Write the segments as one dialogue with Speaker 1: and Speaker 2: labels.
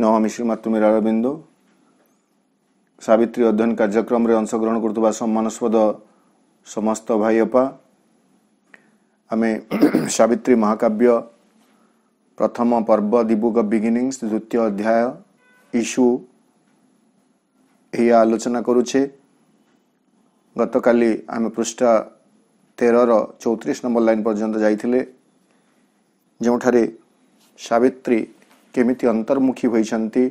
Speaker 1: नमामि श्रीमातृ अरविंदो सावित्री अध्ययन कार्यक्रम रे अंशग्रहण करतुबा सम्मानस्पद समस्त भाई अपा आमे सावित्री महाकाव्य प्रथम पर्व दि बुक ऑफ बिगिनिंग्स द्वितीय अध्याय इशू यही आलोचना करुचे। गतकाली आमे पृष्ठ 13 34 नंबर लाइन पर्यंत जाइथिले जोठारे सावित्री केमिति अंतर्मुखी होइछंती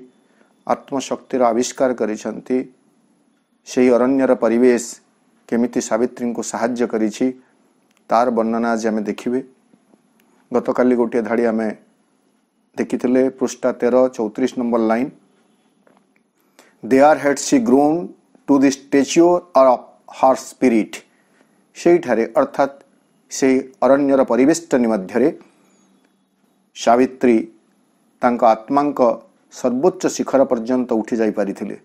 Speaker 1: आत्मशक्तिर आविष्कार करिछंती सेही अरण्यर परिवेश केमिति सावित्री को साहाय्य करिछि तार वर्णना आज आमे देखिबे। गतकाली गोटे धाड़ी आमे देखिथिले पृष्ठ 13 34 number line there had she grown to the stature of her spirit सेठारे अर्थात से अरण्यर परिवेष्टनी मध्यरे सावित्री तांका आत्मांक सर्वोच्च शिखर पर्यंत उठी जाई पारिथिले।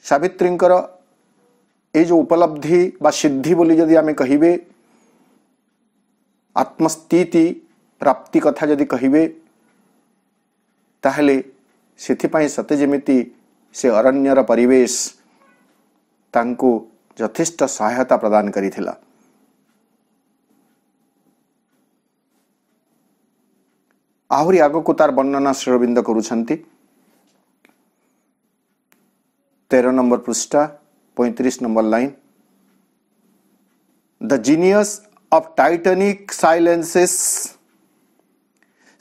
Speaker 1: सावित्रींकर ए जो उपलब्धि बा सिद्धि बोली जदि आमे कहिबे आत्मस्थिति प्राप्ति कथा जदि कहिबे ताहले सेथिपाई सते जेमिति से अरण्यर परिवेश तांको यथेष्ट सहायता प्रदान करिथिला। आहुरी आगो को तार वर्णना श्री अरविंद करुछंती 13 नंबर पृष्ठ 35 number line the genius of titanic silences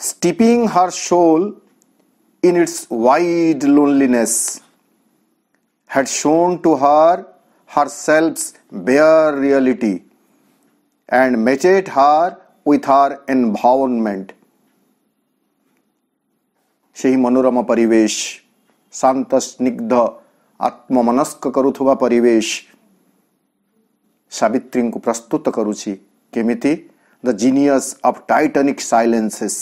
Speaker 1: steeping her soul in its wide loneliness had shown to her herself's bare reality and matched her with her environment। सेही मनोरम परिवेश शांत स्निग्ध आत्ममनस्क करुथुवा परिवेश सावित्री को प्रस्तुत करुछि केमिति the genius of titanic silences.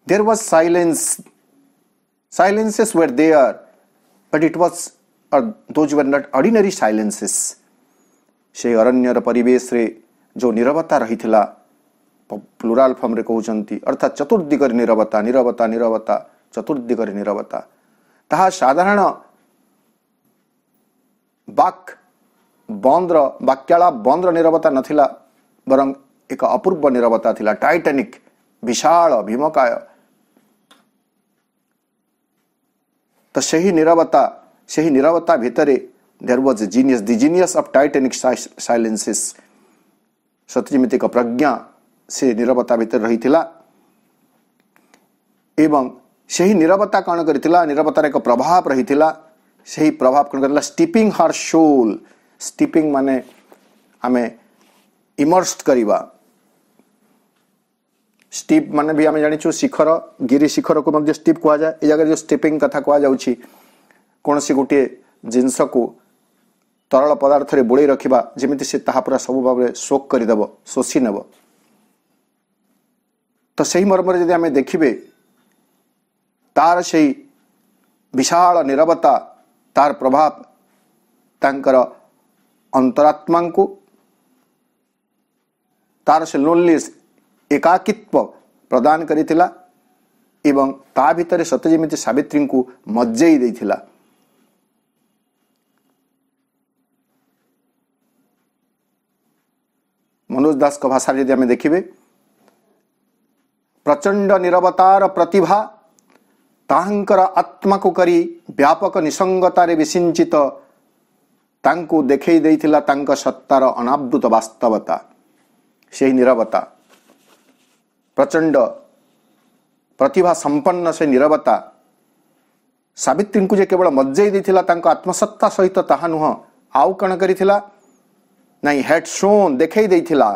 Speaker 1: There was silences were there but it was those were not ordinary silences। से अरण्यर परिवेश रे जो नीरवता रहिथिला प्लुराल फॉर्म रे कहउचंती अर्थात चतुर्दिगर नीरवता नीरवता नीरवता चतुर्दिगर नीरवता ताहा साधारण बाक बंद्र वाक्याला बंद्र नीरवता नथिला बरं एक अपूर्व नीरवता थिला टाइटैनिक विशाल भीमकाय। तो सही नीरवता भितरे there was genius the genius of titanic silences सत्यजिमितिक प्रज्ञा से नीरवता भितर रहिथिला एवं सही नीरवता कौन करिथिला नीरवतार एक प्रभाव रहिथिला सही प्रभाव कौन करला स्टीपिंग हर सोल। स्टीपिंग माने आमे इमर्स्ड करिवा स्टीप माने भी आमे जानिछु शिखर गिरी शिखर को मध्ये स्टीप कहा जाए। ए जगह जो स्टीपिंग कथा कहा जाउछि कोनसी गोटे जिंस को तरल पदार्थ रे बुड़े रखिबा जेमिति से ताहा पूरा सब भाबरे शोक करि देबो शोषि नेबो। तो सही मर्म रे यदि आमे देखिबे तार सही विशाल नीरवता तार प्रभाव तांकर अंतरात्मा को तार से लोनलीनेस एकाकित्व प्रदान करिथिला एवं ता भितर सत्य जेमिति सावित्री को मज्जेई देथिला। मनोज दास का भाषा यदि आमे देखिबे प्रचंड नीरवतार प्रतिभा तांकर आत्मा को करी व्यापक निसंगतारे विसिंचित तांको देखई देइथिला तांक सत्तार अनावृत वास्तवता। सेही नीरवता प्रचंड प्रतिभा संपन्न से नीरवता सावित्री को जे केवल मज्जेई देइथिला तांक आत्मसत्ता सहित ताहा नुह आउ कण करिथिला नहीं हैड शोन देखई देइथिला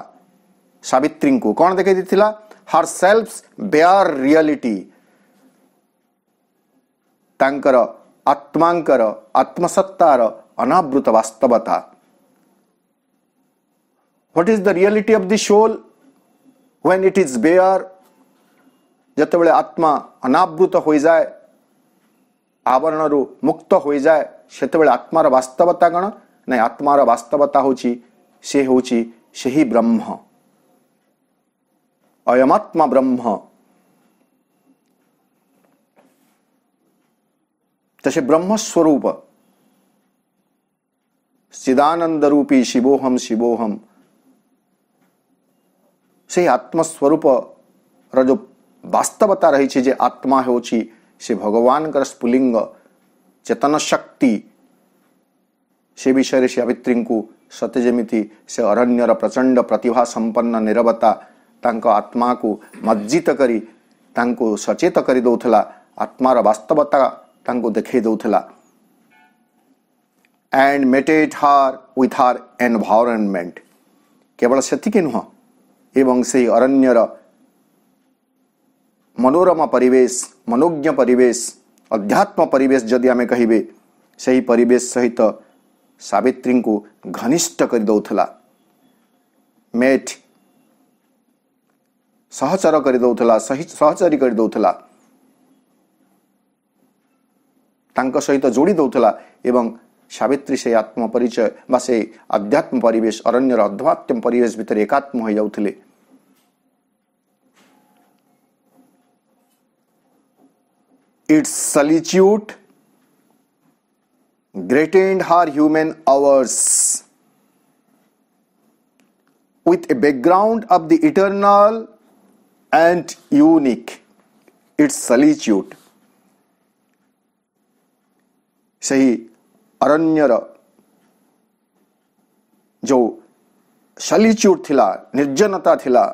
Speaker 1: सावित्री को कौन देखई देइथिला हर सेल्फ्स बेयर रियलिटी तांकर आत्मांकर आत्मसत्तार अनावृत वास्तवता। What is the reality of the soul when it is bare जतबेले आत्मा अनावृत हो जाए आवरण रु मुक्त हो जाए सेतबेले आत्मार वास्तवता कण नहीं आत्मार वास्तवता होची से होची सेही ब्रह्म अयमात्मा ब्रह्म। तसे ब्रह्मस्वरूप चिदानंद रूपी शिवोहम शिवोहम से आत्मस्वरूप जो वास्तवता रही जे आत्मा होची से भगवान कर स्फुलिंग चेतन शक्ति से विषय सावित्री को सते जेमिति से अरण्यर प्रचंड प्रतिभा संपन्न निरवता तांको आत्मा को मज्जित करी तांको सचेत करी दौथला, आत्मार वास्तवता तांको देखै दौथला। एंड मेटेड हार विथ हार एनवायरनमेंट। केवल सेतिक नुह एवं से अरण्यर मनोरमा परिवेश, मनोज्ञ परिवेश, अध्यात्म परिवेश जदि आमे कहिबे सही परिवेश सहित सावित्री को घनिष्ठ कर दौथला, मेट सहचर कर दौथला, सहचरी कर दौथला, तांको सहित जोड़ी दौथला एवं सावित्री से आत्म परिचय बा से अध्यात्म परिवेश अरण्यर अध्यात्म परिवेश भितर एकात्म हो जाउथले। Its solitude greatened her human hours with a background of the eternal and unique. Its solitude सही अरण्यर जो सॉलिट्यूड थिला, निर्जनता थिला,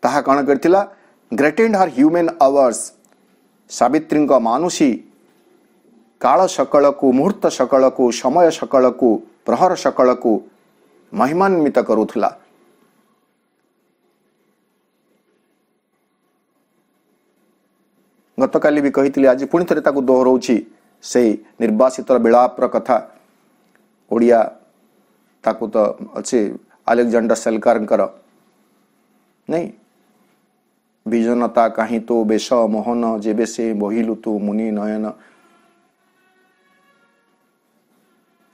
Speaker 1: ताहा कण करथिला ग्रेटेंड हर ह्यूमन आवर्स। सावित्री का मानुषी काल सकल को, मुहूर्त सकल को, समय सकल को, प्रहर सकल को महिमान्वित करुथिला। गतकाली भी कही आज पुणी थे दोहराऊँ से निर्वासित विलापर कथा ओडिया ताकू तो अच्छे अलेक्जेंडर सेलकार नहीं विजनता कहीं तो बेश मोहन जेबे से बहिलु तु मुनि नयन।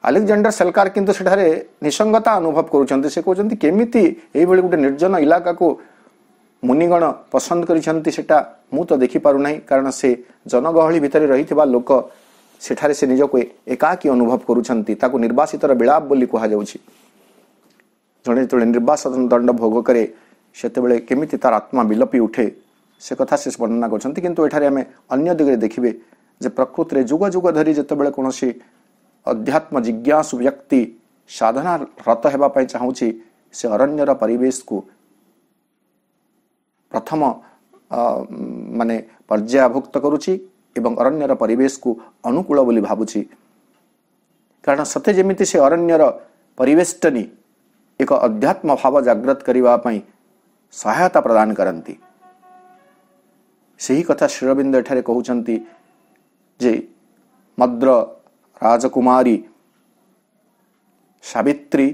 Speaker 1: अलेक्जेंडर सेलकार किंतु सेठारे निसंगता अनुभव करुछन्ते। से कहउछन्ति केमिति एई भली गुटे निर्जन इलाका को मुनिगण पसंद करिछन्ति सेटा मु तो देखि पारु नाही, कारण से जनगहली भितर रहिथिबा लोक सेठारे से निजको एकाकी अनुभव करुछन्ति। ताकू निर्वासितर विलाप बोली कहा जाउछि। जणे तळे निर्वासन दंड भोग करे सेतेबेले केमिति तार आत्मा विलपी उठे से कथा से वर्णना करछन्ति। किंतु एठारे आमे अन्य दिगरे देखिबे जे प्रकृति रे जुग जुग धरि जेतेबेले कोनोसी अध्यात्म जिज्ञासु व्यक्ति साधना रत हेबा पई चाहूछि से अरण्यर परिवेश को प्रथम माने पर्यायभुक्त करुछि एवं अरण्यर परिवेश को अनुकूल बोली भाबुछि। कारण सते जेमिति से अरण्यर परिवेष्टनी एक अध्यात्म भाव जागृत करिवा पई सहायता प्रदान करती। सही कथा श्रीअरविंद एठारे कहउछन्ति जे मद्र राजकुमारी सावित्री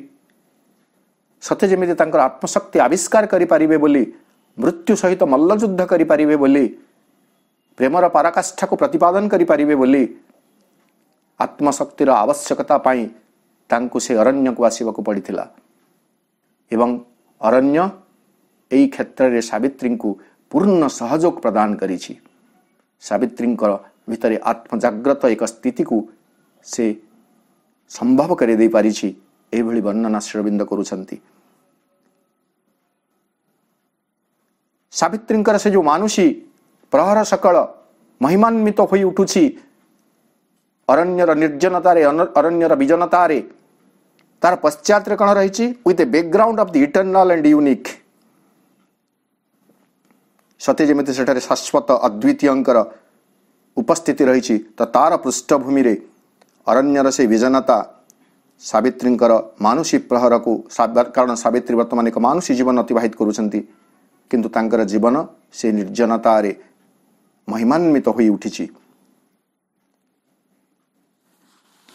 Speaker 1: सते जेमिति तांकर आत्मशक्ति आविष्कार करि पारिबे बोली, मृत्यु सहित मल्लयुद्ध करि पारिबे बोली, प्रेमर पराकाष्ठा को प्रतिपादन करि पारिबे बोली, आत्मशक्तिर आवश्यकता पाई तांकु से अरण्य को आसिबाकु पड़िथिला। एवं अरण्य एई क्षेत्र रे सावित्री को पूर्ण सहयोग प्रदान करिछि। सावित्री भितर आत्मजाग्रत एक स्थिति को से संभव कर दे पारिछि। एई भली वर्णना श्रीअरविंद करुछन्ति। सावित्री से जो मानुषी प्रहर सकल महिमान्वित होई उठुछि अरण्यर निर्जनता रे, अरण्यर विजनता रे, तार पश्चात रे कण रहिछि with a background of the eternal and unique. सते जेमिति सेठारे शाश्वत अद्वितीयंकर उपस्थिति रहिछि तो तार पृष्ठभूमि रे अरण्यर से विजनता सावित्रींकर मानुषी प्रहर को, कारण सावित्री वर्तमान एक मानुषी जीवन अतिबाहित करुछन्ति किंतु तांकर जीवन से निर्जनता रे महिमान्वित होई उठिछि।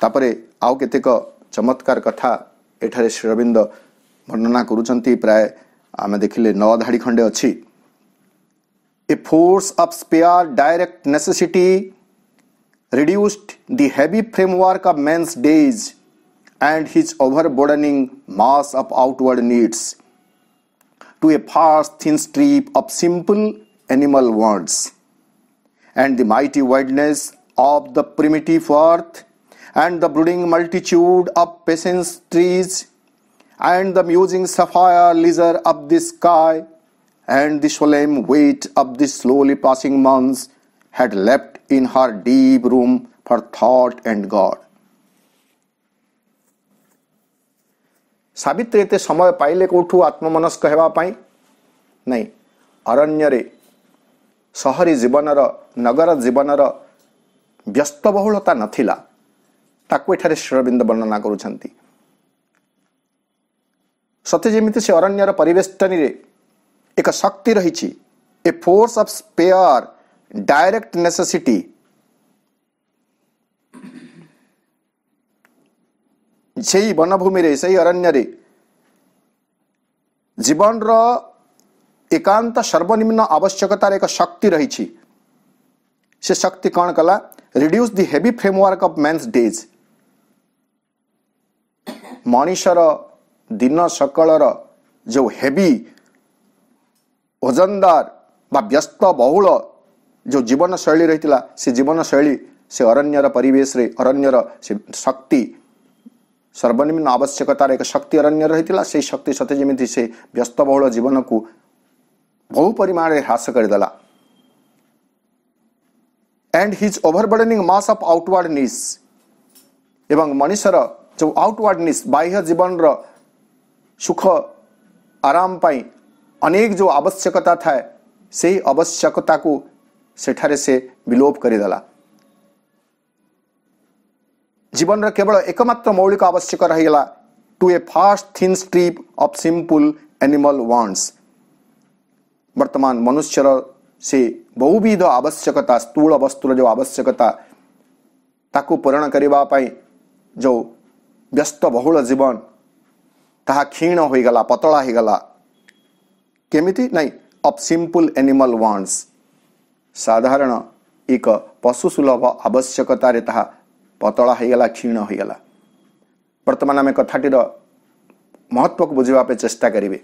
Speaker 1: तापरे आउ केतेक चमत्कार कथा एठारे श्रीअरविंद वर्णना करुछन्ति। प्राय आमे देखिले 9 धाड़ी खंडे अछि। A force of spare direct necessity reduced the heavy framework of man's days and his overburdening mass of outward needs to a vast thin strip of simple animal wants, and the mighty wideness of the primitive earth, and the brooding multitude of patience trees, and the musing sapphire leisure of the sky, and the solemn weight of the slowly passing months had left in her deep room for thought and God. Savitri एते समय पाइले कोठू आत्ममनस्क हेबा पाई नहीं, अरण्य रे सहरी जीवनर नगर जीवनर व्यस्तबहुलता नथिला ताकू एठारे श्री अरविंद वर्णना करुछंती। सते जेमिति से अरण्यर परिवेष्टनी रे एक शक्ति रही, a force of spare direct necessity, से वनभूमि रे से अरण्य रे जीवन रो एकांत सर्वनिम्न आवश्यकतार एक शक्ति रही। से शक्ति कौन कला? Reduce the heavy framework of man's days. मनुष्यर दिन सकलर जो हेवी ओजनदार बा व्यस्त बहुल जो जीवन शैली रही, से जीवन शैली से अरण्यर परिवेश रे अरण्यर से शक्ति सर्वनिम्न आवश्यकतार एक शक्ति अरण्य रही, से शक्ति सते जेमिति से व्यस्तबहुल जीवन को बहु परिमाण में ह्रास करदेला। And his overburdening mass of outward needs, एवं मनुष्यर जो आउटवर्ड नीड्स बाह्य जीवन रो सुख आराम पाई अनेक जो आवश्यकता था, से आवश्यकता को सेठारे से विलोप करदेला। जीवन रो केवल एकमात्र मौलिक आवश्यक रहीगला to a fast thin strip of simple animal wants. वर्तमान मनुष्यर से बहुविध आवश्यकता स्थूल वस्तुर जो आवश्यकता ताकू पूरण करबा पई जो व्यस्त बहुल जीवन ताहा क्षीण हो गला, पतला हो गला। केमिति नहीं, ऑफ सिंपल एनिमल वांट्स, साधारण एक पशु सुलभ आवश्यकता रे ताहा पतला हो गला, क्षीण हो गला। वर्तमान आम कथाटीर महत्व को बुझा चेष्टा करेंगे।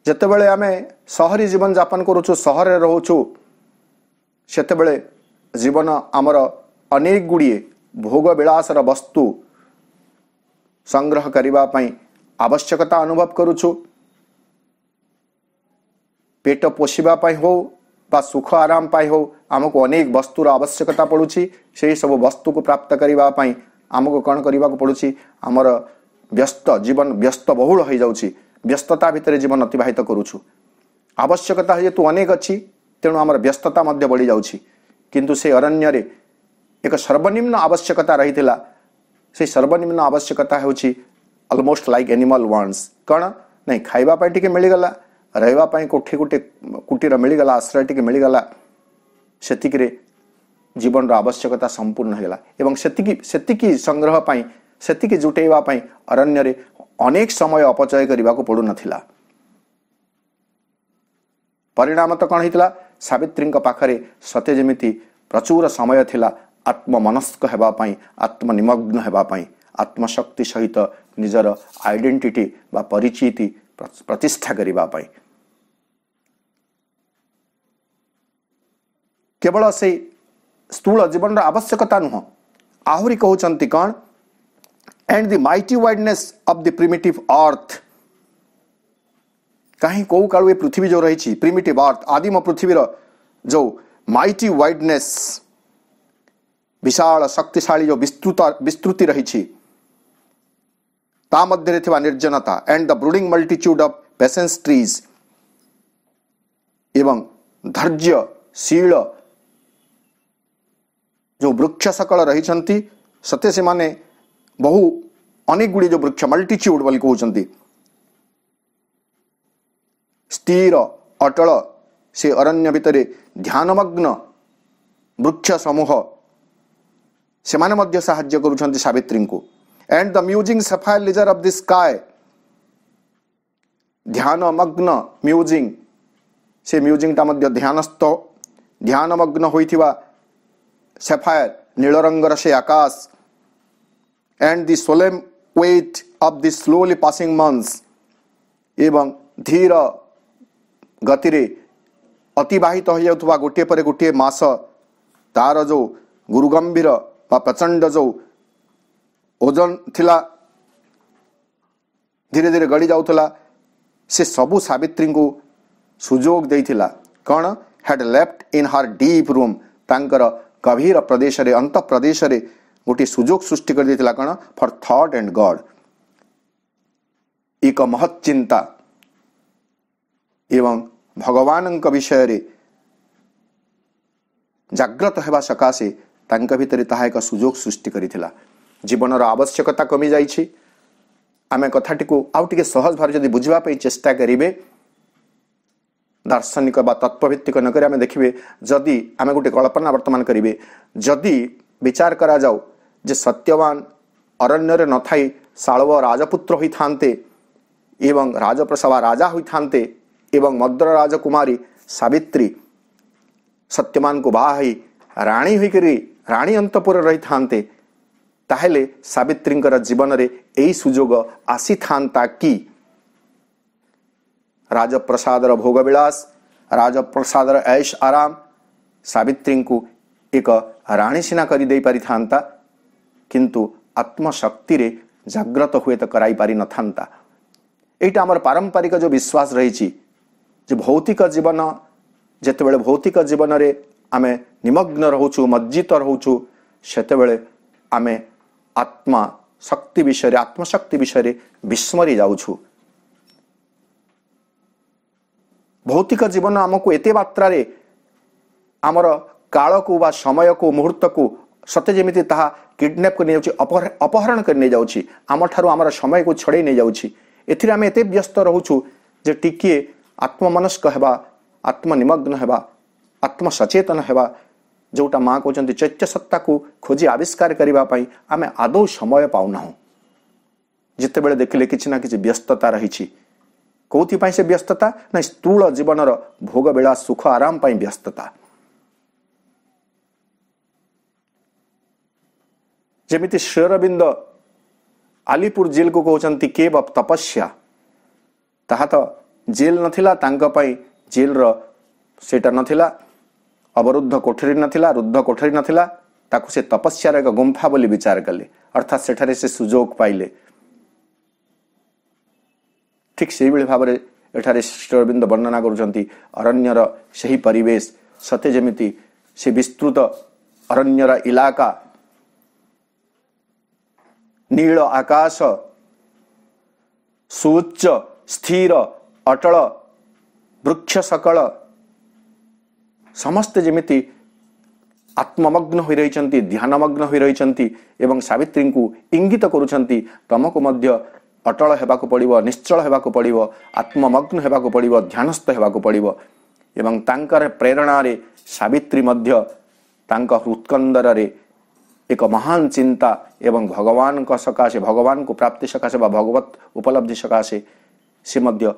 Speaker 1: जितेबले आम सहरी जीवन यापन करुचु, सहर रोचु, सेतेबले जीवन आमर अनेक गुड़िए भोग विलासर वस्तु संग्रह करने आवश्यकता अनुभव करुचु। पेट पोषापी हो बा सुख आराम पाई हो, आमको अनेक वस्तुर आवश्यकता पड़ुछि। से सब वस्तु को प्राप्त करने आमको कौन करने को पड़ुछि? आमर व्यस्त जीवन व्यस्त बहुल हो जाउछि, व्यस्तता भितर जीवन अतिबाहित करुछु। आवश्यकता जेतु अनेक अच्छी, तेणु आमर व्यस्तता मध्य बढ़ी जाउछि। किंतु से अरण्य रे एक सर्वनिम्न आवश्यकता रही, से सर्वनिम्न आवश्यकता होछि ऑलमोस्ट लाइक एनिमल वांट्स। कौन नहीं, खाइबा पाई टिके मिलगला, रहबा पाई कोठी गोटे कुटीर मिलगला, आश्रय टिके मिलगला, सेतिक रे जीवन आवश्यकता संपूर्ण होगा। एवं सेतिकी संग्रह पाई सेतिकी जुटेवा पाई अरण्य रे अनेक समय अपचय करने को पड़ू नथिला। परिणाम तो कौन होता? सावित्री पाखरे सते जेमिति प्रचुर समय थिला आत्ममनस्क हेबा पाई, आत्मनिमग्न हेबा पाई, आत्मशक्ति सहित निजर आइडेंटिटी बा परिचिति प्रतिष्ठा करबा पाई। केवल से स्थूल जीवन आवश्यकता नुह, आहुरी कहउचंती कौन? And the mighty wideness of the primitive earth. कहीं कौ कालु पृथ्वी जो रही, प्रिमिटिव अर्थ आदिम पृथ्वीर जो माइटी वाइडनेस विशाल शक्तिशाली जो विस्तृति रही, ता मध्य थिबा निर्जनता and the brooding multitude of patience trees, एवं धैर्यशील जो वृक्ष सकल रही सते से माने बहु अनेक गुड़ी जो वृक्ष मल्टीट्यूड बोली कहते, स्थिर अटल से अरण्य भितर ध्यानमग्न वृक्ष समूह से माने मध्य साहाय्य करुछंती सावित्री को। And the musing sapphire leisure of the sky, ध्यानमग्न म्यूजिंग से म्यूजिंग ता मध्य ध्यानस्थ ध्यानमग्न होइथिबा सफायर नील रंगर से आकाश, and the solemn weight of the slowly passing months एवं धीर गति रे अतिबाहित हो जाउथबा गोटे पर गोटे मास तार जो गुरुगंभीर बा प्रचंड जो ओजन थिला धीरे धीरे गड़ी जाउथला से सबु सावित्री को सुजोग देइथिला कौन had left in her deep room तांकर गभीर प्रदेश रे अंत प्रदेश रे गोटे सुजोग सृष्टि कर देइथिला कौन फॉर थॉट एंड गॉड एक महत् चिंता एवं भगवान विषय रे जाग्रत हेबा सकाशे तांक भितर ताहा एक सुजोग सृष्टि करिथिला जीवनर आवश्यकता कमी जाइछि आमे कथाटी को आउ टिके सहज भाव जदि बुझिबा पई चेष्टा करिवे दार्शनिक बा तत्वभित्तिक न करी आमे देखिबे जदि आमे गोटे कल्पना वर्तमान करिवे जदि विचार करा जाऊ जे सत्यवान अरण्य रे न थाई साळव राजपुत्र होई थांते एवं राजप्रसवा राजा होई थांते एवं मद्र राजकुमारी सावित्री सत्यवान को बाही राणी होई करी राणी अंतपुर रही थांते ताहेले सावित्रींकर जीवन रे एई सुजोग आसी थांता कि राजप्रसादर भोगविलास राजप्रसादर ऐश आराम सावित्री को एक राणी सिना करी दे पारि थांता किंतु आत्मशक्ति रे जाग्रत हुए तो कराई पारि न थांता एटा हमर पारंपरिक जो विश्वास रही जे भौतिक जीवन जेतेबेले भौतिक जीवन रे आमे निमग्न रहउछु मज्जित रहउछु सेतेबेले आमे आत्मा शक्ति विषय रे आत्मशक्ति विषय रे विस्मरी जाउछु भौतिक जीवन आमको एते मात्रा रे आमर काल को बा समय को मुहूर्त को सत्य जेमिति ताहा किडनैप कर नै जाउछि अपहरण कर नै जाउछि आम ठारू आमर समय को छड़े नै जाउछि एथिरे आमे एते व्यस्त रहउछु जे टिकिए आत्ममनस्क हेबा आत्मनिमग्न हेबा आत्मसचेतन हेबा जोटा माँ कहते चैत्य सत्ता को खोजी आविष्कार करने आमे आदौ समय पाऊना जिते बड़े देखिले किछि ना किछि व्यस्तता रही कौथि से व्यस्तता ना स्थूल जीवनर भोग बेला सुख आराम पाई व्यस्तता जेमिति श्री अरविंद आलीपुर जेल को कहते केव तपस्या ताहा तो जेल नथिला तांका पाई जेल रो सेटा नथिला अवरुद्ध कोठरी नथिला रुद्ध कोठरी नथिला ताकु से तपस्यार एक गुंफा बोली विचार कले अर्थात सेठारे से सुजोग पाइले ठीक से भाव में एठारे श्री अरविंद वर्णना करुछंती अरण्यर सही परिवेश सते जेमिति से विस्तृत अरण्यर इलाका नील आकाश सुउच्च स्थिर अटल वृक्ष सकल समस्त जेमिति आत्ममग्न हो रही ध्यानमग्न हो रही एवं सावित्री को इंगित करुछंती तमको मध्य अटल हेबाको पड़िबो निश्चल हेबाको पड़िबो आत्ममग्न हेबाको पड़िबो ध्यानस्थ हेबाको पड़िबो एवं तांकर प्रेरणा रे सावित्री मध्य तांका हृत्कंदर रे एक महान चिंता एवं भगवान का सकाशे भगवान को प्राप्ति सकाशे बा भगवत उपलब्धि सकाशे से मध्य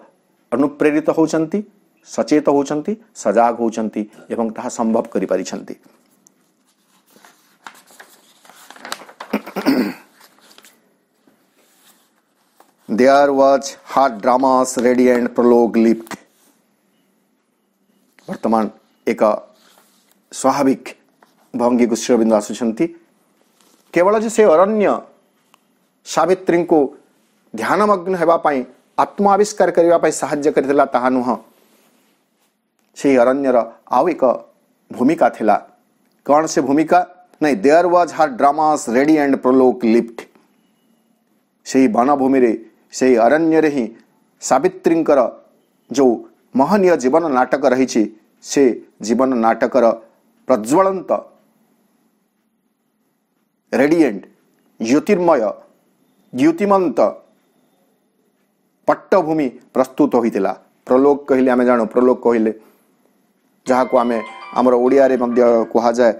Speaker 1: अनुप्रेरित होचंती सचेत होचंती सजाग होचंती एवं ताहा संभव करि परिछंती There was hard dramas ready and prologue leaped. वर्तमान एक स्वाभाविक भंगी को श्री अरविंद आसुछंती केवल जे से अरण्य सावित्री को ध्यानमग्न हेबा पाई आत्माविष्कार करबा पाई सहाय्य करथिला ताहा नुह से अरण्यर आउ एक भूमिका थिला कौन से भूमिका नहीं there was her dramas ready and prologue lift से वनभूमि रे से अरण्य रे ही सावित्रींकर जो महनीय जीवन नाटक रही से जीवन नाटकर प्रज्वलंत रेडिएंट ज्योतिर्मय द्युतिमंत पट्टभूमि प्रस्तुत होइतिला प्रोलोग कहले आमे जानो प्रोलोग कहले जहाँ को आमे हमर ओडिया रे मध्य कहा जाए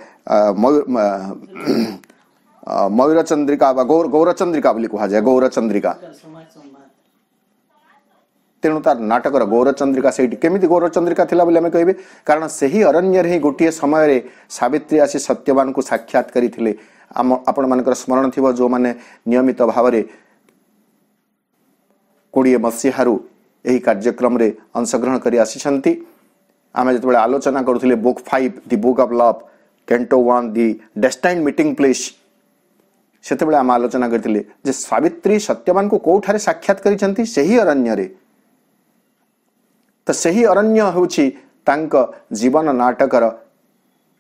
Speaker 1: मयूर चंद्रिका गौर चंद्रिका बोली कहा जाए गौर चंद्रिका तेणु तार नाटकर गौरचंद्रिका से केमी गौरचंद्रिका थिला बोली आम कहे कारण से ही अरण्य ही गोटे समय सावित्री आसी सत्यवान को साक्षात करते आपण मान स्मरण थी जो मैंने नियमित भाव में 20 मसीहारू यही कार्यक्रम रे अंशग्रहण कर आसी आम जो आलोचना करुले book 5 the book of love canto 1 the destined meeting place से आम आलोचना करते सावित्री सत्यवान को कौठारे साक्षात करिसेंती सही अरण्य रे तो सही अरण्य होची तांक जीवन नाटकर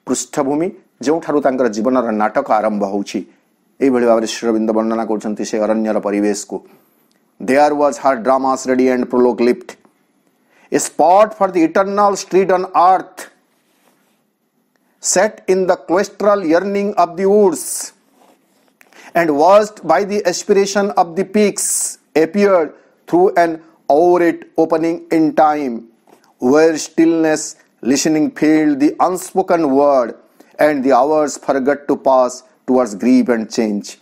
Speaker 1: पृष्ठभूमि जो ठारू जीवन नाटक आरंभ होची एई भली भाव श्री अरविंद वर्णना करछंती से अरण्यर परिवेश को there was her dramas ready and prologue lift a spot for the eternal street on earth set in the cloistral yearning of the woods and watched by the aspiration of the peaks appeared through an aurate opening in time where stillness listening filled the unspoken word and the hours forgot to pass towards grief and change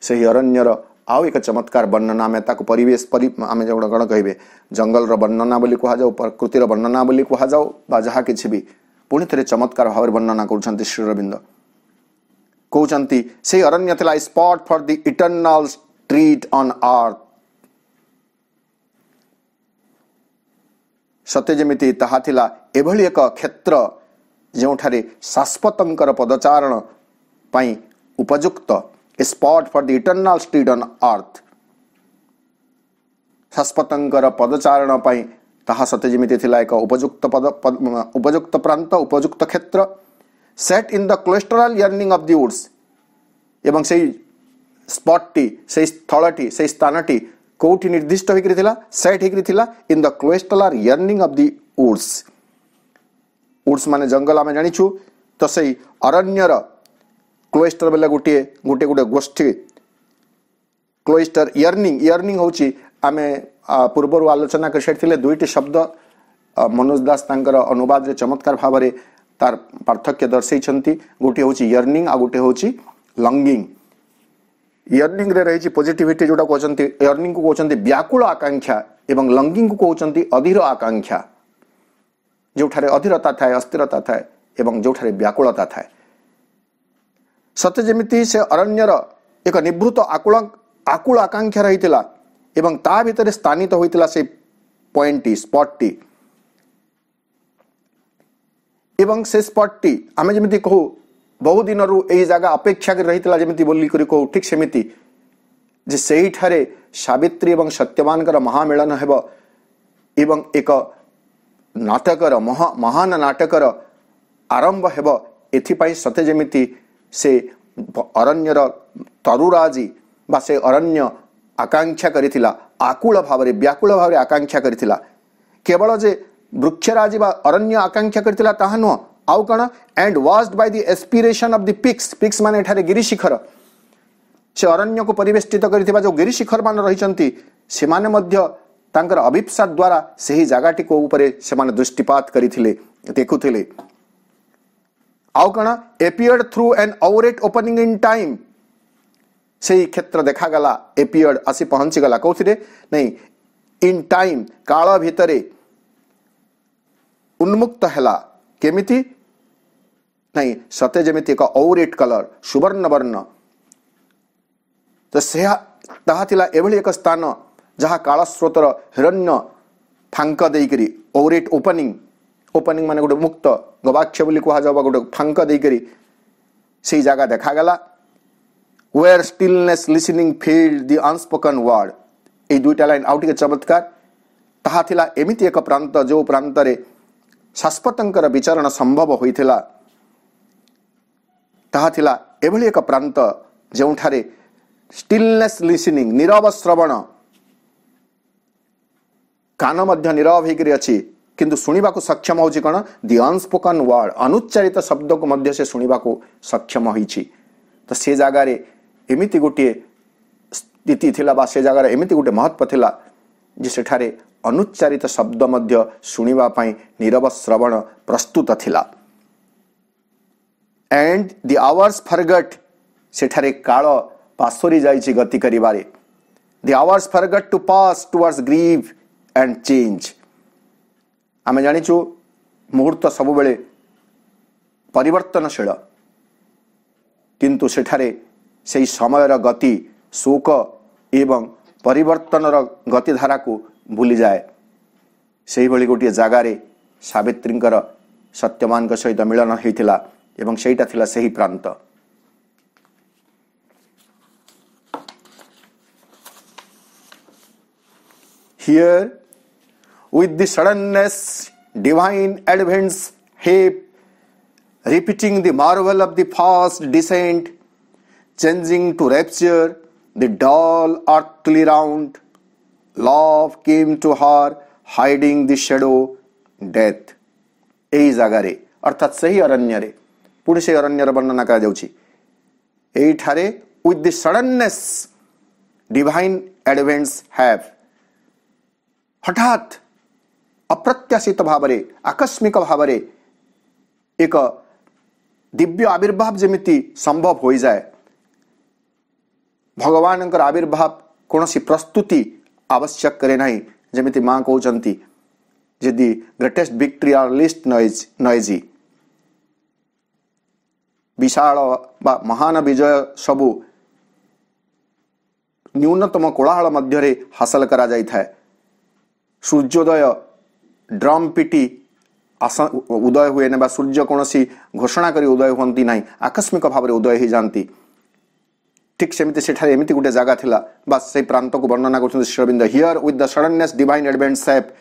Speaker 1: सही अरण्यर आउ एक चमत्कार वर्णना आम परिवेश आम जो कौन कहे जंगल वर्णना बोली कहुँ प्रकृतिर वर्णना बोली कहुँ जहाँ कि भी पुणी थे चमत्कार भाव वर्णना कर श्री अरविंद कहते से अरण्य थिला spot for the eternal street on अर्थ सत्य जमिति ताहा थिला एभली एक क्षेत्र जोठारे शाश्वतंकर पदचारण पाई उपयुक्त A spot for the eternal street on earth शाश्वतंकर पदचारण पाई ताहा सत्य जमिति थिला एक उपयुक्त उपयुक्त प्रांत उपयुक्त क्षेत्र set in the cloistral yearning of the woods एवं से स्पॉटटी से स्थलटी से स्थानटी कोठी निर्दिष्ट होकरी थिला सेट होकरी थिला in the cloistral yearning of the woods woods माने जंगल आमे जानिछु तो से अरण्यर क्लोइस्टर बेले गोटे गोटे गोटे गोष्ठी क्लोइस्टर यर्निंग होची आमे पूर्वर आलोचना कर सारी दुईटी शब्द मनोज दास तांकर अनुवाद रे चमत्कार भाव में तार पार्थक्य दर्शाई गोटे होची यर्निंग आ गोटे होची लंगिंग यर्निंग रे रही पॉजिटिविटी जोटा कहते यर्निंग को कहते व्याकुल आकांक्षा एवं लंगिंग को कहते अधीर आकांक्षा जोठारे अधीरता थाए अस्थिरता थाए एवं जोठारे व्याकुलता थाए सत्य जमिति से अरण्यर एक निभृत आकुल आकांक्षा रही एवं ता भितर स्थानित होइतिला से पॉइंटी स्पॉटटी एवं से स्पॉटटी आमे जमिति कहू बहु दिन रु एई जगह अपेक्षा कर रही जमिति बोली करी कहू ठीक सेमिति जे सेही ठारे सावित्री एवं सत्यवान कर महामेलन हेब एवं एक नाटकर महान नाटकर आरंभ हेब एथिपाई सत्य जमिति से अरण्यर तरुराजी बा से अरण्य आकांक्षा करिथिला आकुल भाव में व्याकुल भाव में आकांक्षा करिथिला केवल जे वृक्षराजी बा अरण्य आकांक्षा करिथिला ताहा नुह आउ कण and watched by the aspiration of the peaks माने एठारे गिरिशिखर से अरण्य को परिवेष्टित करिथिबा जो गिरिशिखर मान रहिचंती से माने मध्य तांकर अभिप्सा द्वारा सही जगाटी को ऊपर से माने दृष्टिपात करिथिले देखुथिले आउ कण appeared through an aureate opening in time से क्षेत्र देखा गला एपियर्ड आसी पहुंची गला कौथिरे नहीं इन टाइम काल भितरे उन्मुक्त हैला केमिति नहीं सते जमिति एक आउरेट कलर सुवर्ण वर्ण तो से ताहा थिला एभली एक स्थान जहाँ काल स्रोतर हिरण्य फांक देकरी आउरेट ओपनिंग माने गोटे मुक्त गवाक्ष बोली कह जावा गोटे फांक देकरी से जगह देखा गला where stillness listening field the unspoken word ए दुईटा लाइन आउ टिके चमत्कार ताहा थिला एमिति एक प्रांत जो प्रांत रे शाश्वतंकर विचरण संभव होइथिला ताहा थिला एभली एक प्रांत जोठारे स्टिलनेस लिसनिंग नीरव श्रवण कान मध्य नीरव होकरी अछि किंतु सुनिबा को सक्षम होची कण दि अनस्पोकन वर्ड अनुच्चारित शब्द को मध्य से सुनिबा को सक्षम होईची तो से जगह रे एमिति गोटे स्थिति थिला बा से जगह रे एमिति गोटे महत्व थिला जे सेठारे अनुच्चारित शब्द मध्य सुनिबा पई नीरव श्रवण प्रस्तुत थिला एंड द आवर्स फॉरगट सेठारे काल पासोरी जाईची गति करिबारे The hours forgot to pass towards grief and change. आमे जानिचु मुहूर्त सब बेले परिवर्तनशील, किंतु सेठारे सेही समयर गति शोक एवं परिवर्तनर गतिधारा को भूली जाए। सेही भली गोटे जगार सावित्रींकर सत्यवान सहित मिलन होइथिला एवं सेटा थिला सेही प्रांत। Here, with the suddenness, divine advents hape, repeating the marvel of the fast descent, changing to rapture the dull earthly round, love came to her, hiding the shadow death. एही जगार अर्थात सही अरण्य रे पुणी से अरण्यर वर्णना करा जाउछि। एही ठारे with the suddenness divine advents have, हठात अप्रत्याशित भावरे आकस्मिक भावरे एक दिव्य आविर्भाव जमिति संभव हो जाए। भगवान आविर्भाव कौन सी प्रस्तुति आवश्यक करे नहीं। जमिति माँ कहते यदि greatest victory are least noisy, विशाल बा महान विजय सबू न्यूनतम कोलाहल मध्य हासिल करा जाई थाए। सूर्योदय ड्रम पिटी उदय हुए ना, सूर्य कौन सी घोषणा करी उदय हुंती ना, आकस्मिक भाव उदय हो जाती। ठीक सेमती सेठारे एमिति गोटे जगह थिला, बस से प्रांत को वर्णना करछन Shri Aurobindo. Here with the suddenness divine advents have,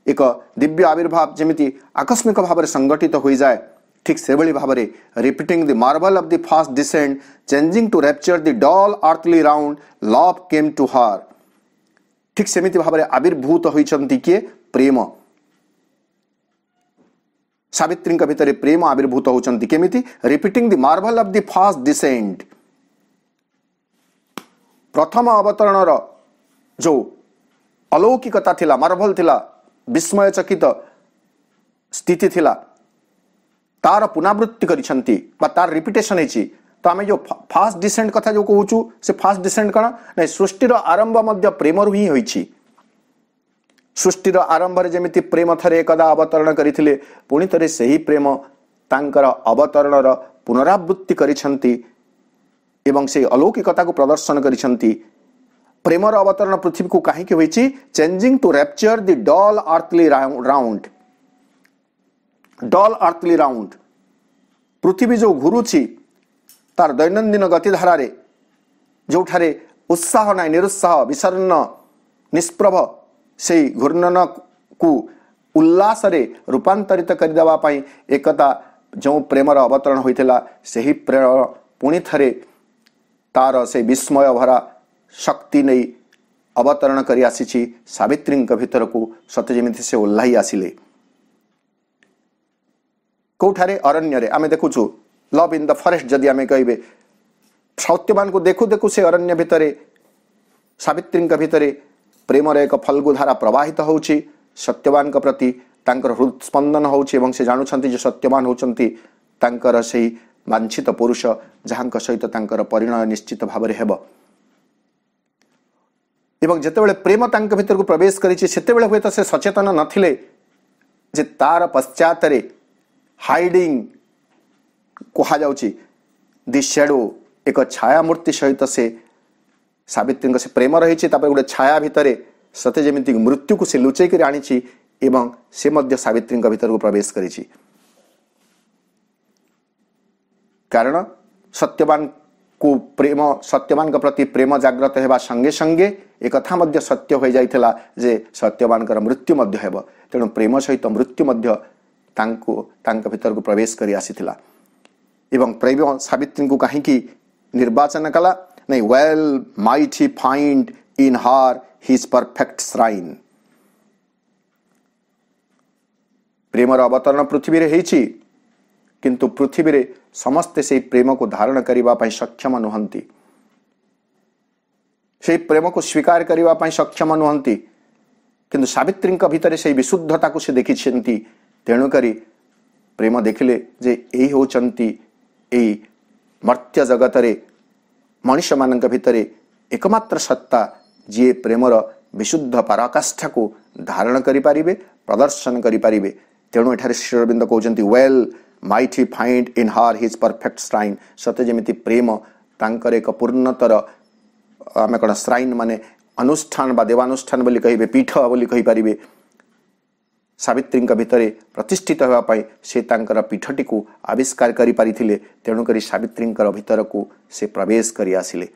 Speaker 1: एक दिव्य आविर्भाव जमिति आकस्मिक भाव संगठित हो जाए। ठीक से भली भाव repeating the marvel of the fast descent, changing to rapture the dull earthly round, love came to her. ठीक सेमिति भाव आविर्भूत होइछंती किए? प्रेम। सावित्री भितर प्रेम आविर्भूत होचंती केमिति? Repeating the marvel of the fast descent. प्रथम अवतरणर जो अलौकिकता थिला, मार्वल थिला, विस्मयचकित स्थिति थिला, तार पुनरावृत्ति करिसंती बा तार रिपीटेशन हेची। तो आम जो फास्ट डिसेंट कथा जो कहूँ से फास्ट डिसेंट कौन ना, सृष्टिर आरंभ मध्य प्रेम ही होइछि। सृष्टिर आरंभ रे जेमिति प्रेम थरे एकदा अवतरण करिथिले, पुणी थरे सही प्रेम तांकर अवतरणर पुनरावृत्ति करिसंती एवं से अलौकिकता को प्रदर्शन करिसंती। प्रेमर अवतरण पृथ्वी को कहीं होइछि? Changing to rapture the dull earthly round. Dull earthly round, पृथ्वी जो घुरुछि तार दैनंदिन गतिधारा रे जो ठारे उत्साह ना, निरुत्साह, विसर्ण, निष्प्रभ से घूर्णन को उल्लास रे रूपांतरित करदेवा पई एकता जो प्रेमर अवतरण होइथिला, सेही प्रेम पुणी थरे तार से विस्मय भरा शक्ति नहीं अवतरण करी आसीछि सावित्री भीतर को। सत्य जेमिति से ओह्लाई आसिले कौठारे? अरण्य रे। आमे देखुछु लव इन द फॉरेस्ट, जदि आमे कहबे सत्यवान को देखु देखु से अरण्य भितरे सावित्री भितरे प्रेमर एक फल्गु धारा प्रवाहित होउछि। सत्यवान प्रति तांकर हृदय स्पंदन होउछि एवं से जानुछंती जे सत्यवान होउछंती तांकर सेही वांछित पुरुष, जहांक सहित तांकर परिणय निश्चित भावरे हेबो। एवं जेतेबेले प्रेम तांक भीतर को प्रवेश करिछि, सेतेबेले हुए तो से सचेतन नथिले जे तार पश्चात रे हाइडिंग कहा जाउछि दि शैडो, एक छाया मूर्ति सहित से सावित्री से प्रेम रही। गोटे छाया भितर सते जेमिति मृत्यु को से लुचै कर आनी एवं से मध्य सावित्री भीतर को प्रवेश करिछि। कारण सत्यवान को प्रेम, सत्यवान प्रति प्रेम जागृत हेबा संगे संगे एक कथा मध्य सत्य हो जाइथिला जे सत्यवान मृत्यु मध्य हेबो। तेणु प्रेम सहित मृत्यु मध्य तांको भीतर को प्रवेश करी आसीथिला। एवं प्रेम सावित्री को कहीं निर्वाचन कला नहीं? Well might he find in हार हिज परफेक्ट श्राइन। प्रेमर अवतरण पृथ्वी रे हेछि, किंतु पृथ्वी रे समस्ते से प्रेम को धारण करिबा पई सक्षम नुहंती, से प्रेम को स्वीकार करिबा पई सक्षम नुहंती। किंतु सावित्री भीतर से विशुद्धता को से देखिछंती। तेणुकरी प्रेम देखिले जे एही होचंती एही मर्त्य जगत रे मनुष्य मानक भितर एकमात्र सत्ता जी प्रेमर विशुद्ध पराकाष्ठा को धारण करें प्रदर्शन करें। तेणु एठारे श्री अरविंद कहते well might he find in हार हिज परफेक्ट श्राइन। सते जमिति प्रेम तांकर एक पूर्णतर आम कौन श्राइन माने अनुष्ठान बा देवानुष्ठान बोली कहे पीठ बोली कही पारे सावित्री भितर प्रतिष्ठित होगापाई से तांकर पीठटी को आविष्कार करि पारिथिले। तेणुक सावित्री भीतर को से प्रवेश करि आसिले।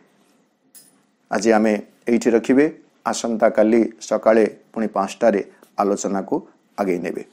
Speaker 1: आज आम ये रखिए आसंता काली सकाळे पुणी 5टारे आलोचना को आगे नेबे।